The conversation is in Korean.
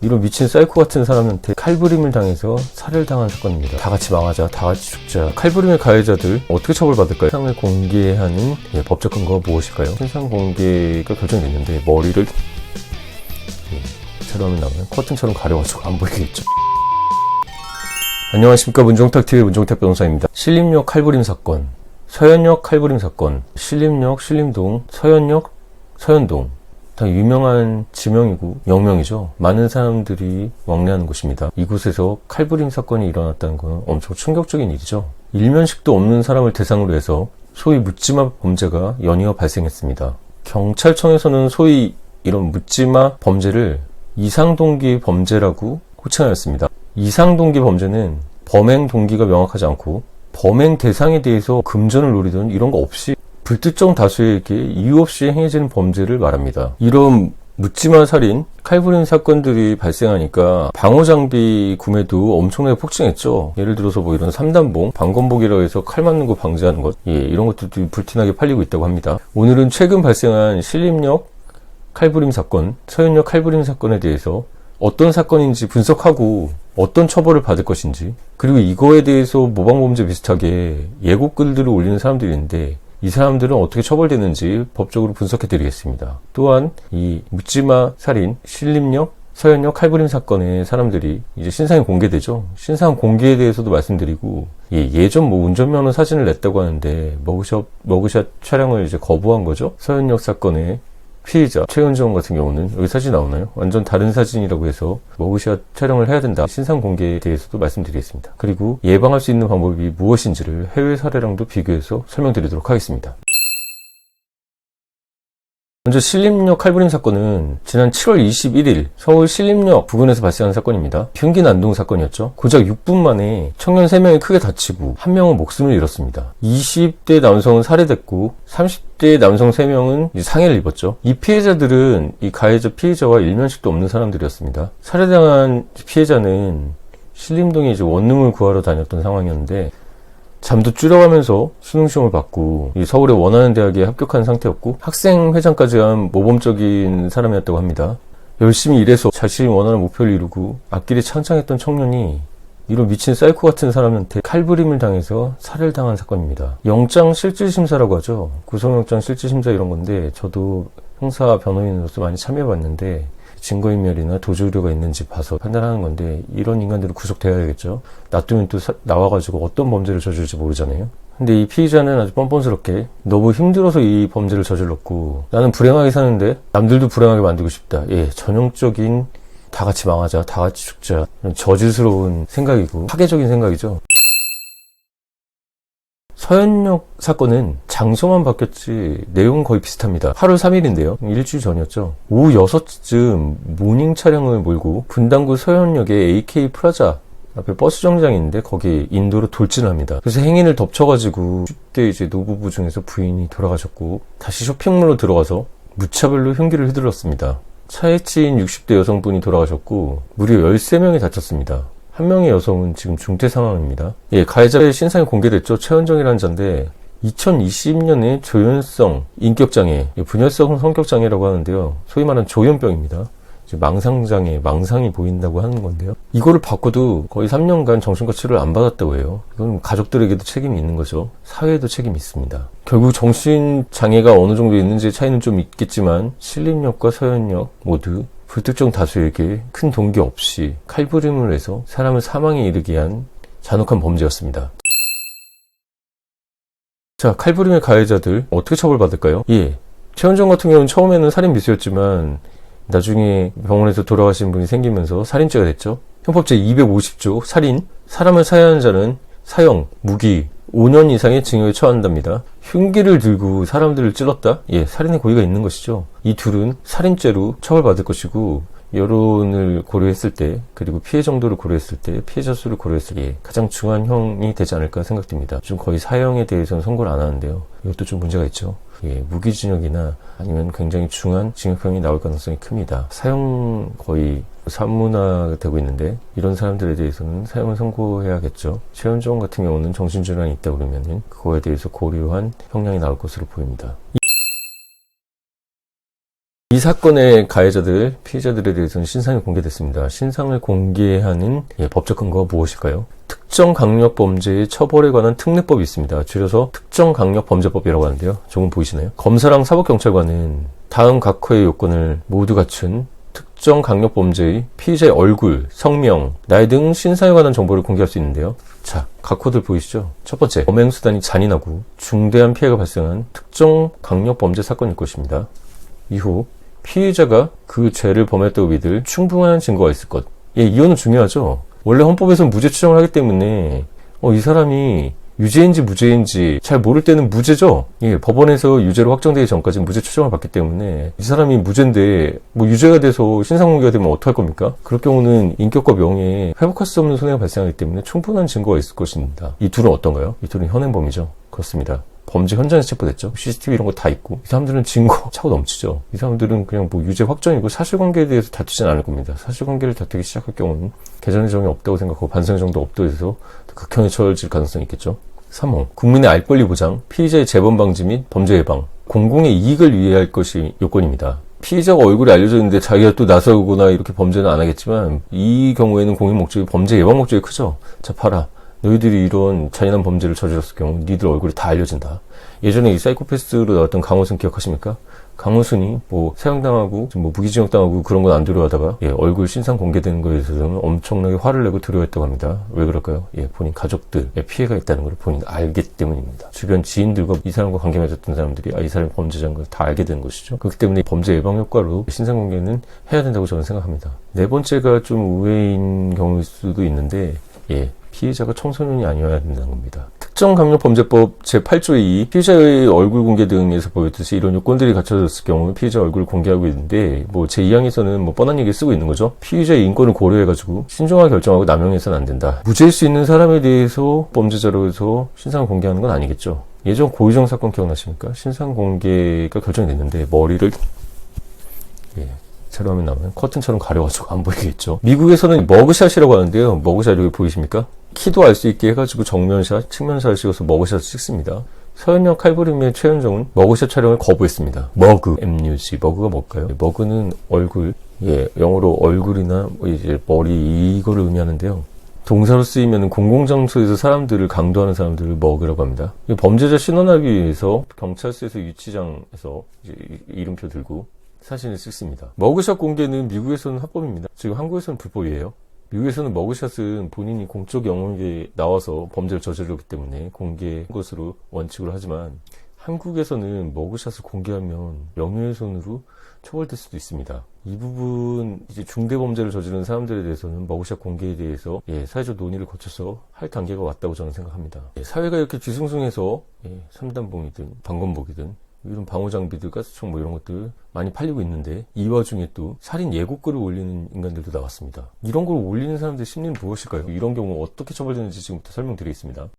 이런 미친 사이코 같은 사람한테 칼부림을 당해서 살해를 당한 사건입니다. 다 같이 망하자, 다 같이 죽자. 칼부림의 가해자들 어떻게 처벌받을까요? 신상을 공개하는 법적 근거가 무엇일까요? 신상 공개가 결정됐는데 머리를 새로 하면 나오면 커튼처럼 가려가지고 안 보이겠죠. 안녕하십니까, 문종탁TV의 문종탁 변호사입니다. 신림역 칼부림 사건, 서현역 칼부림 사건, 신림역, 신림동, 서현역, 서현동, 다 유명한 지명이고 영명이죠. 많은 사람들이 왕래하는 곳입니다. 이곳에서 칼부림 사건이 일어났다는 건 엄청 충격적인 일이죠. 일면식도 없는 사람을 대상으로 해서 소위 묻지마 범죄가 연이어 발생했습니다. 경찰청에서는 소위 이런 묻지마 범죄를 이상동기 범죄라고 호칭하였습니다. 이상동기 범죄는 범행 동기가 명확하지 않고 범행 대상에 대해서 금전을 노리던 이런 거 없이 불특정 다수에게 이유 없이 행해지는 범죄를 말합니다. 이런 묻지마 살인, 칼부림 사건들이 발생하니까 방호장비 구매도 엄청나게 폭증했죠. 예를 들어서 뭐 이런 3단봉, 방검복이라고 해서 칼 맞는 거 방지하는 것, 이런 것들도 불티나게 팔리고 있다고 합니다. 오늘은 최근 발생한 신림역 칼부림 사건, 서현역 칼부림 사건에 대해서 어떤 사건인지 분석하고 어떤 처벌을 받을 것인지, 그리고 이거에 대해서 모방범죄 비슷하게 예고글들을 올리는 사람들이 있는데 이 사람들은 어떻게 처벌되는지 법적으로 분석해 드리겠습니다. 또한 이 묻지마 살인, 신림역, 서현역 칼부림 사건의 사람들이 이제 신상이 공개되죠. 신상 공개에 대해서도 말씀드리고, 예전 뭐 운전면허 사진을 냈다고 하는데 머그샷 촬영을 이제 거부한 거죠. 서현역 사건의 피해자 최은정 같은 경우는 여기 사진 나오나요? 완전 다른 사진이라고 해서 머그샷 촬영을 해야 된다. 신상 공개에 대해서도 말씀드리겠습니다. 그리고 예방할 수 있는 방법이 무엇인지를 해외 사례랑도 비교해서 설명드리도록 하겠습니다. 먼저 신림역 칼부림 사건은 지난 7월 21일 서울 신림역 부근에서 발생한 사건입니다. 흉기 난동 사건이었죠. 고작 6분 만에 청년 3명이 크게 다치고 1명은 목숨을 잃었습니다. 20대 남성은 살해됐고 30대 남성 3명은 상해를 입었죠. 이 피해자들은 이 가해자 피해자와 일면식도 없는 사람들이었습니다. 살해당한 피해자는 신림동에 이제 원룸을 구하러 다녔던 상황이었는데 잠도 줄여가면서 수능시험을 받고 서울의 원하는 대학에 합격한 상태였고 학생회장까지 한 모범적인 사람이었다고 합니다. 열심히 일해서 자신이 원하는 목표를 이루고 앞길이 창창했던 청년이 이런 미친 사이코 같은 사람한테 칼부림을 당해서 살해를 당한 사건입니다. 영장 실질심사라고 하죠. 구속영장 실질심사 이런 건데 저도 형사 변호인으로서 많이 참여해봤는데 증거인멸이나 도주우려가 있는지 봐서 판단하는 건데 이런 인간들은 구속돼야겠죠. 놔두면 또 나와가지고 어떤 범죄를 저질지 모르잖아요. 근데 이 피의자는 아주 뻔뻔스럽게 너무 힘들어서 이 범죄를 저질렀고 나는 불행하게 사는데 남들도 불행하게 만들고 싶다. 전형적인 다 같이 망하자, 다 같이 죽자, 저질스러운 생각이고 파괴적인 생각이죠. 서현역 사건은 장소만 바뀌었지 내용은 거의 비슷합니다. 8월 3일인데요. 일주일 전이었죠. 오후 6시쯤 모닝 차량을 몰고 분당구 서현역의 AK 프라자 앞에 버스 정장이 있는데 거기 인도로 돌진을 합니다. 그래서 행인을 덮쳐가지고 10대 이제 노부부 중에서 부인이 돌아가셨고 다시 쇼핑몰로 들어가서 무차별로 흉기를 휘둘렀습니다. 차에 치인 60대 여성분이 돌아가셨고 무려 13명이 다쳤습니다. 한 명의 여성은 지금 중태 상황입니다. 가해자의 신상이 공개됐죠. 최은정이라는 자인데 2020년에 조현성 인격장애, 분열성 성격장애라고 하는데요. 소위 말하는 조현병입니다. 망상장애, 망상이 보인다고 하는 건데요. 이거를 받고도 거의 3년간 정신과 치료를 안 받았다고 해요. 이건 가족들에게도 책임이 있는 거죠. 사회에도 책임이 있습니다. 결국 정신장애가 어느 정도 있는지 차이는 좀 있겠지만 신림역과 서현역 모두 불특정 다수에게 큰 동기 없이 칼부림을 해서 사람을 사망에 이르게 한 잔혹한 범죄였습니다. 자, 칼부림의 가해자들 어떻게 처벌받을까요? 최은정 같은 경우는 처음에는 살인 미수였지만 나중에 병원에서 돌아가신 분이 생기면서 살인죄가 됐죠. 형법 제250조 살인, 사람을 살해하는 자는 사형, 무기, 5년 이상의 징역에 처한답니다. 흉기를 들고 사람들을 찔렀다? 살인의 고의가 있는 것이죠. 이 둘은 살인죄로 처벌받을 것이고 여론을 고려했을 때 그리고 피해 정도를 고려했을 때 피해자 수를 고려했을 때 가장 중한 형이 되지 않을까 생각됩니다. 지금 거의 사형에 대해서는 선고를 안 하는데요. 이것도 좀 문제가 있죠. 무기징역이나 아니면 굉장히 중한 징역형이 나올 가능성이 큽니다. 사형 거의 사문화되고 있는데 이런 사람들에 대해서는 사형을 선고해야겠죠. 최은정 같은 경우는 정신질환이 있다 그러면은 그거에 대해서 고려한 형량이 나올 것으로 보입니다. 이 이 사건의 가해자들, 피해자들에 대해서는 신상이 공개됐습니다. 신상을 공개하는 법적 근거가 무엇일까요? 특정 강력 범죄의 처벌에 관한 특례법이 있습니다. 줄여서 특정 강력 범죄법이라고 하는데요. 조금 보이시나요? 검사랑 사법경찰관은 다음 각호의 요건을 모두 갖춘 특정 강력 범죄의 피의자의 얼굴, 성명, 나이 등 신상에 관한 정보를 공개할 수 있는데요. 자, 각호들 보이시죠? 첫 번째, 범행수단이 잔인하고 중대한 피해가 발생한 특정 강력 범죄 사건일 것입니다. 이후 피의자가 그 죄를 범했다고 믿을 충분한 증거가 있을 것. 이거는 중요하죠. 원래 헌법에서는 무죄 추정을 하기 때문에 이 사람이 유죄인지 무죄인지 잘 모를 때는 무죄죠. 법원에서 유죄로 확정되기 전까지는 무죄 추정을 받기 때문에 이 사람이 무죄인데 유죄가 돼서 신상공개가 되면 어떡할 겁니까? 그럴 경우는 인격과 명예에 회복할 수 없는 손해가 발생하기 때문에 충분한 증거가 있을 것입니다. 이 둘은 어떤가요? 이 둘은 현행범이죠. 그렇습니다. 범죄 현장에서 체포됐죠. CCTV 이런 거 다 있고. 이 사람들은 증거 차고 넘치죠. 이 사람들은 그냥 유죄 확정이고 사실관계에 대해서 다투진 않을 겁니다. 사실관계를 다투기 시작할 경우는 개전의 정이 없다고 생각하고 반성의 정도 없다고 해서 극형에 처해질 가능성이 있겠죠. 3호, 국민의 알 권리 보장, 피의자의 재범 방지 및 범죄 예방, 공공의 이익을 위해 할 것이 요건입니다. 피의자가 얼굴이 알려져 있는데 자기가 또 나서거나 이렇게 범죄는 안 하겠지만 이 경우에는 공익 목적이 범죄 예방 목적이 크죠. 자, 봐라. 너희들이 이런 잔인한 범죄를 저질렀을 경우 니들 얼굴이 다 알려진다. 예전에 이 사이코패스로 나왔던 강호순 기억하십니까? 강호순이 사형당하고 무기징역당하고 그런 건 안 두려워하다가 얼굴 신상 공개되는 거에 대해서는 엄청나게 화를 내고 두려워했다고 합니다. 왜 그럴까요? 본인 가족들의 피해가 있다는 걸 본인 알기 때문입니다. 주변 지인들과 이 사람과 관계 맺었던 사람들이 이 사람이 범죄자인 걸 다 알게 되는 것이죠. 그렇기 때문에 범죄 예방 효과로 신상 공개는 해야 된다고 저는 생각합니다. 네 번째가 좀 우회인 경우일 수도 있는데 피해자가 청소년이 아니어야 된다는 겁니다. 특정강력범죄법 제8조 2 피해자의 얼굴 공개 등에서 보였듯이 이런 요건들이 갖춰졌을 경우 피해자 얼굴을 공개하고 있는데 제2항에서는 뻔한 얘기를 쓰고 있는 거죠. 피해자의 인권을 고려해가지고 신중하게 결정하고 남용해서는 안 된다. 무죄일 수 있는 사람에 대해서 범죄자로 해서 신상을 공개하는 건 아니겠죠. 예전 고유정 사건 기억나십니까? 신상 공개가 결정이 됐는데 머리를 새로 화면 나오면 커튼처럼 가려가지고 안 보이겠죠. 미국에서는 머그샷이라고 하는데요. 머그샷 여기 보이십니까? 키도 알 수 있게 해가지고 정면샷, 측면샷을 찍어서 머그샷을 찍습니다. 서현역 칼부림의 최현정은 머그샷 촬영을 거부했습니다. 머그, MUG, 머그가 뭘까요? 머그는 얼굴, 영어로 얼굴이나 이제 머리 이거를 의미하는데요. 동사로 쓰이면 공공장소에서 사람들을 강도하는 사람들을 머그라고 합니다. 범죄자 신원하기 위해서 경찰서에서 유치장에서 이제 이름표 들고 사진을 찍습니다. 머그샷 공개는 미국에서는 합법입니다. 지금 한국에서는 불법이에요. 미국에서는 머그샷은 본인이 공적 영역에 나와서 범죄를 저질렀기 때문에 공개한 것으로 원칙으로 하지만 한국에서는 머그샷을 공개하면 명예훼손으로 처벌될 수도 있습니다. 이 부분 이제 중대범죄를 저지른 사람들에 대해서는 머그샷 공개에 대해서 사회적 논의를 거쳐서 할 단계가 왔다고 저는 생각합니다. 사회가 이렇게 뒤숭숭해서 3단봉이든 방검복이든 이런 방호장비들, 가스총 이런 것들 많이 팔리고 있는데 이 와중에 또 살인 예고글을 올리는 인간들도 나왔습니다. 이런 걸 올리는 사람들의 심리는 무엇일까요? 이런 경우 어떻게 처벌되는지 지금부터 설명드리겠습니다.